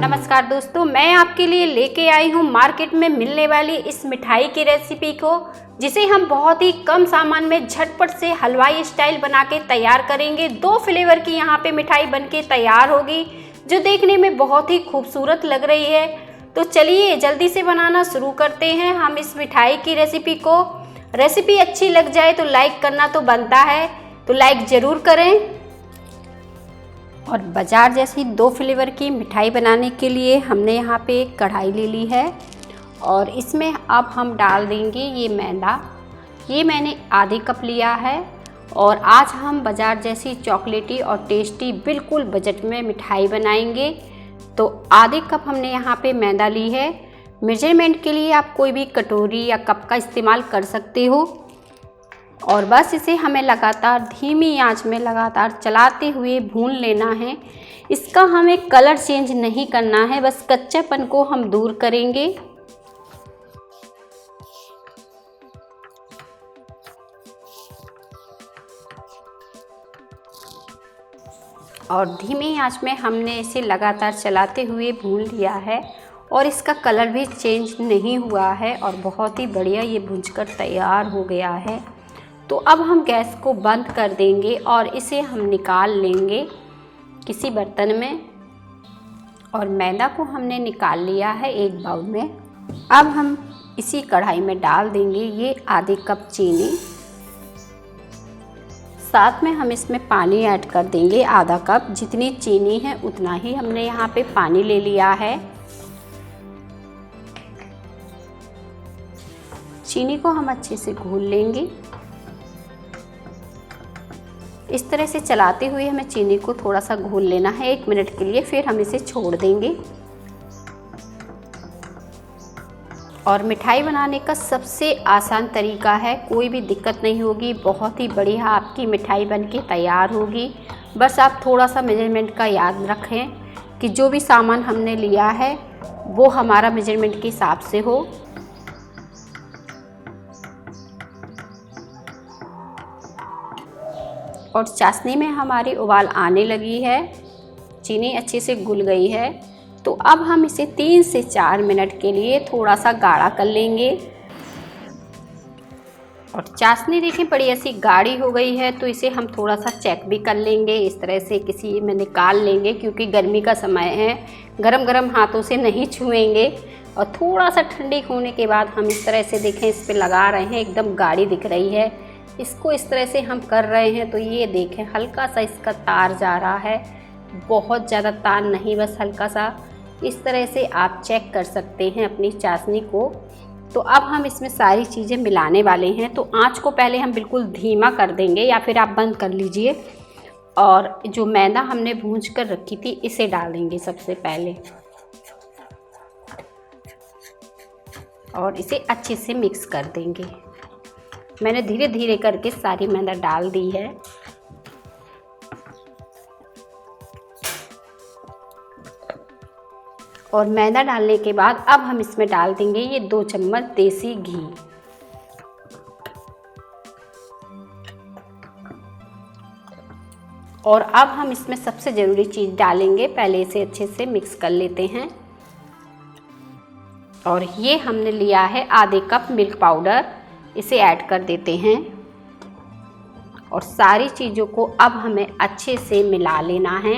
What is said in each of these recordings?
नमस्कार दोस्तों, मैं आपके लिए लेके आई हूँ मार्केट में मिलने वाली इस मिठाई की रेसिपी को, जिसे हम बहुत ही कम सामान में झटपट से हलवाई स्टाइल बना के तैयार करेंगे। 2 फ्लेवर की यहाँ पे मिठाई बनके तैयार होगी, जो देखने में बहुत ही खूबसूरत लग रही है। तो चलिए जल्दी से बनाना शुरू करते हैं हम इस मिठाई की रेसिपी को। रेसिपी अच्छी लग जाए तो लाइक करना तो बनता है, तो लाइक ज़रूर करें। और बाजार जैसी 2 फ्लेवर की मिठाई बनाने के लिए हमने यहाँ पे एक कढ़ाई ले ली है और इसमें अब हम डाल देंगे ये मैदा। ये मैंने आधे कप लिया है और आज हम बाजार जैसी चॉकलेटी और टेस्टी बिल्कुल बजट में मिठाई बनाएंगे। तो आधे कप हमने यहाँ पे मैदा ली है। मेजरमेंट के लिए आप कोई भी कटोरी या कप का इस्तेमाल कर सकते हो। और बस इसे हमें लगातार धीमी आंच में लगातार चलाते हुए भून लेना है। इसका हमें कलर चेंज नहीं करना है, बस कच्चापन को हम दूर करेंगे। और धीमी आंच में हमने इसे लगातार चलाते हुए भून लिया है और इसका कलर भी चेंज नहीं हुआ है और बहुत ही बढ़िया ये भुनकर तैयार हो गया है। तो अब हम गैस को बंद कर देंगे और इसे हम निकाल लेंगे किसी बर्तन में। और मैदा को हमने निकाल लिया है एक बाउल में। अब हम इसी कढ़ाई में डाल देंगे ये आधे कप चीनी। साथ में हम इसमें पानी ऐड कर देंगे आधा कप। जितनी चीनी है उतना ही हमने यहाँ पे पानी ले लिया है। चीनी को हम अच्छे से घोल लेंगे। इस तरह से चलाते हुए हमें चीनी को थोड़ा सा घोल लेना है 1 मिनट के लिए, फिर हम इसे छोड़ देंगे। और मिठाई बनाने का सबसे आसान तरीका है, कोई भी दिक्कत नहीं होगी, बहुत ही बढ़िया आपकी मिठाई बनके तैयार होगी। बस आप थोड़ा सा मेजरमेंट का याद रखें कि जो भी सामान हमने लिया है वो हमारा मेजरमेंट के हिसाब से हो। और चाशनी में हमारी उबाल आने लगी है, चीनी अच्छे से घुल गई है। तो अब हम इसे 3 से 4 मिनट के लिए थोड़ा सा गाढ़ा कर लेंगे। और चाशनी देखें बड़ी ऐसी गाढ़ी हो गई है, तो इसे हम थोड़ा सा चेक भी कर लेंगे। इस तरह से किसी में निकाल लेंगे, क्योंकि गर्मी का समय है, गरम गरम हाथों से नहीं छुएंगे। और थोड़ा सा ठंडी होने के बाद हम इस तरह से देखें इस पर लगा रहे हैं, एकदम गाढ़ी दिख रही है। इसको इस तरह से हम कर रहे हैं, तो ये देखें हल्का सा इसका तार जा रहा है, बहुत ज़्यादा तार नहीं, बस हल्का सा। इस तरह से आप चेक कर सकते हैं अपनी चाशनी को। तो अब हम इसमें सारी चीज़ें मिलाने वाले हैं। तो आंच को पहले हम बिल्कुल धीमा कर देंगे, या फिर आप बंद कर लीजिए। और जो मैदा हमने भूंज कर रखी थी इसे डालेंगे सबसे पहले और इसे अच्छे से मिक्स कर देंगे। मैंने धीरे धीरे करके सारी मैदा डाल दी है। और मैदा डालने के बाद अब हम इसमें डाल देंगे ये 2 चम्मच देसी घी। और अब हम इसमें सबसे ज़रूरी चीज़ डालेंगे, पहले इसे अच्छे से मिक्स कर लेते हैं। और ये हमने लिया है आधे कप मिल्क पाउडर, इसे ऐड कर देते हैं। और सारी चीज़ों को अब हमें अच्छे से मिला लेना है।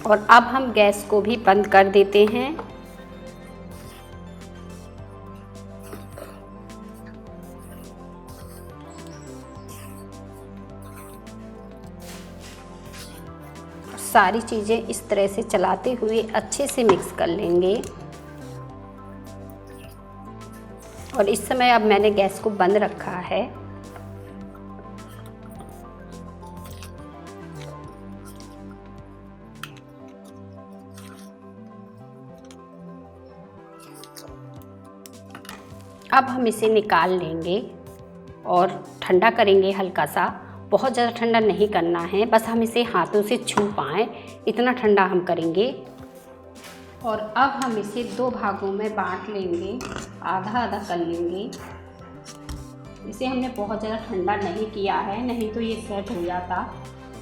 और अब हम गैस को भी बंद कर देते हैं। सारी चीज़ें इस तरह से चलाते हुए अच्छे से मिक्स कर लेंगे। और इस समय अब मैंने गैस को बंद रखा है। अब हम इसे निकाल लेंगे और ठंडा करेंगे हल्का सा। बहुत ज़्यादा ठंडा नहीं करना है, बस हम इसे हाथों से छू पाएँ इतना ठंडा हम करेंगे। और अब हम इसे 2 भागों में बांट लेंगे, आधा आधा कर लेंगे। इसे हमने बहुत ज़्यादा ठंडा नहीं किया है, नहीं तो ये सेट हो जाता।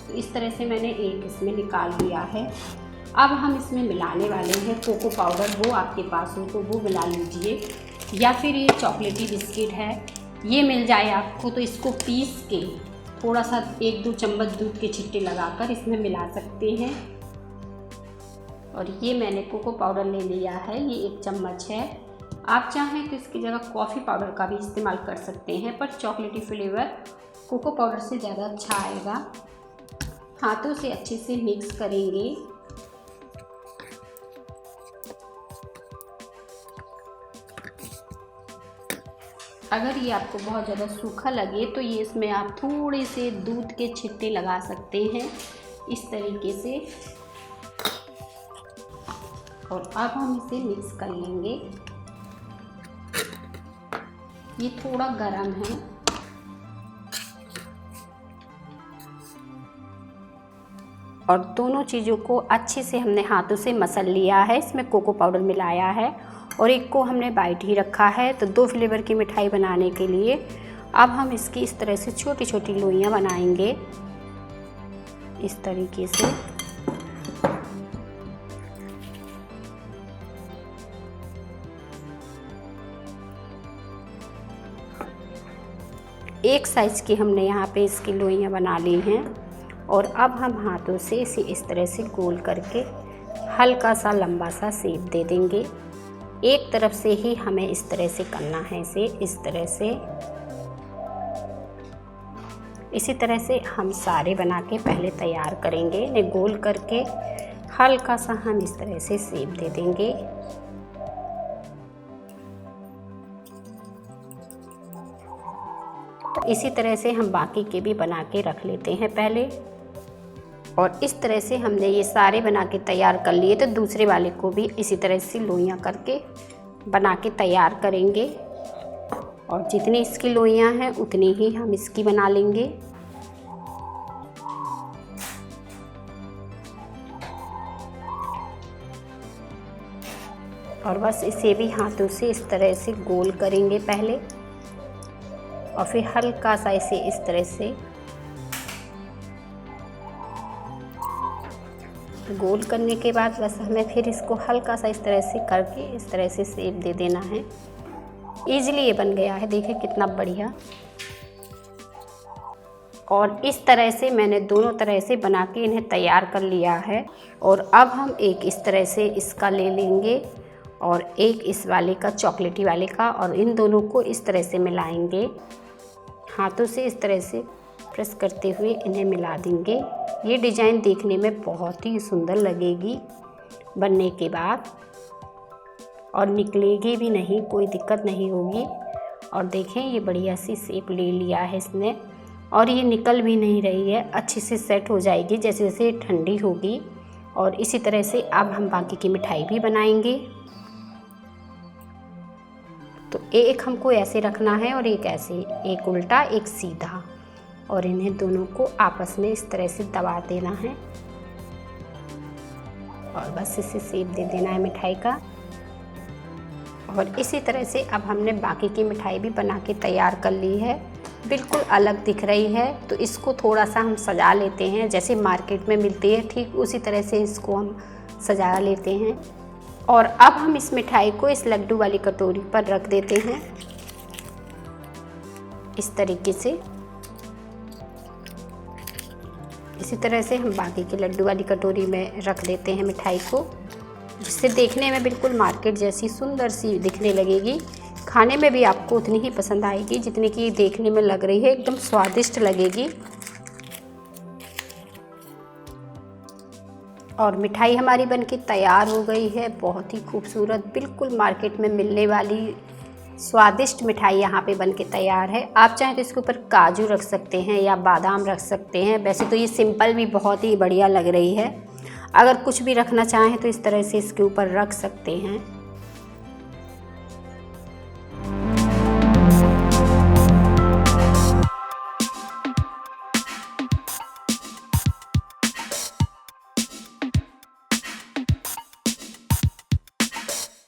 तो इस तरह से मैंने एक इसमें निकाल लिया है। अब हम इसमें मिलाने वाले हैं कोको पाउडर, वो आपके पास हो तो वो मिला लीजिए, या फिर ये चॉकलेटी बिस्किट है ये मिल जाए आपको तो इसको पीस के थोड़ा सा 1-2 चम्मच दूध के छिट्टे लगाकर इसमें मिला सकते हैं। और ये मैंने कोको पाउडर ले लिया है, ये 1 चम्मच है। आप चाहें तो इसकी जगह कॉफ़ी पाउडर का भी इस्तेमाल कर सकते हैं, पर चॉकलेटी फ्लेवर कोको पाउडर से ज़्यादा अच्छा आएगा। हाथों से अच्छे से मिक्स करेंगे। अगर ये आपको बहुत ज़्यादा सूखा लगे तो ये इसमें आप थोड़े से दूध के छिट्टे लगा सकते हैं इस तरीके से। और अब हम इसे मिक्स कर लेंगे। ये थोड़ा गरम है। और दोनों चीज़ों को अच्छे से हमने हाथों से मसल लिया है। इसमें कोको पाउडर मिलाया है और एक को हमने बाइट ही रखा है। तो 2 फ्लेवर की मिठाई बनाने के लिए अब हम इसकी इस तरह से छोटी छोटी लोइयां बनाएंगे, इस तरीके से। एक साइज़ की हमने यहाँ पे इसकी लोइयां बना ली हैं। और अब हम हाथों से इसे इस तरह से गोल करके हल्का सा लंबा सा शेप दे देंगे। एक तरफ से ही हमें इस तरह से करना है इसे, इस तरह से। इसी तरह से हम सारे बना के पहले तैयार करेंगे। इन्हें गोल करके हल्का सा हम इस तरह से शेप दे देंगे। इसी तरह से हम बाकी के भी बना के रख लेते हैं पहले। और इस तरह से हमने ये सारे बना के तैयार कर लिए, तो दूसरे वाले को भी इसी तरह से लोइयां करके बना के तैयार करेंगे। और जितनी इसकी लोइयां हैं उतनी ही हम इसकी बना लेंगे। और बस इसे भी हाथों से इस तरह से गोल करेंगे पहले, और फिर हल्का सा इसे इस तरह से गोल करने के बाद बस हमें फिर इसको हल्का सा इस तरह से करके इस तरह से शेप दे देना है। ईजिली ये बन गया है, देखिए कितना बढ़िया। और इस तरह से मैंने दोनों तरह से बना के इन्हें तैयार कर लिया है। और अब हम एक इस तरह से इसका ले लेंगे और एक इस वाले का, चॉकलेटी वाले का, और इन दोनों को इस तरह से मिलाएंगे। हाथों से इस तरह से प्रेस करते हुए इन्हें मिला देंगे। ये डिज़ाइन देखने में बहुत ही सुंदर लगेगी बनने के बाद, और निकलेगी भी नहीं, कोई दिक्कत नहीं होगी। और देखें ये बढ़िया सी शेप ले लिया है इसने, और ये निकल भी नहीं रही है, अच्छे से सेट हो जाएगी जैसे जैसे ठंडी होगी। और इसी तरह से अब हम बाकी की मिठाई भी बनाएंगे। तो एक हमको ऐसे रखना है और एक ऐसे, एक उल्टा एक सीधा, और इन्हें दोनों को आपस में इस तरह से दबा देना है और बस इसे शेप दे देना है मिठाई का। और इसी तरह से अब हमने बाकी की मिठाई भी बना के तैयार कर ली है। बिल्कुल अलग दिख रही है, तो इसको थोड़ा सा हम सजा लेते हैं, जैसे मार्केट में मिलती है ठीक उसी तरह से इसको हम सजा लेते हैं। और अब हम इस मिठाई को इस लड्डू वाली कटोरी पर रख देते हैं इस तरीके से। इसी तरह से हम बाकी के लड्डू वाली कटोरी में रख देते हैं मिठाई को, जिससे देखने में बिल्कुल मार्केट जैसी सुंदर सी दिखने लगेगी। खाने में भी आपको उतनी ही पसंद आएगी जितनी कि देखने में लग रही है, एकदम स्वादिष्ट लगेगी। और मिठाई हमारी बनके तैयार हो गई है, बहुत ही खूबसूरत, बिल्कुल मार्केट में मिलने वाली स्वादिष्ट मिठाई यहाँ पे बनके तैयार है। आप चाहें तो इसके ऊपर काजू रख सकते हैं या बादाम रख सकते हैं। वैसे तो ये सिंपल भी बहुत ही बढ़िया लग रही है, अगर कुछ भी रखना चाहें तो इस तरह से इसके ऊपर रख सकते हैं।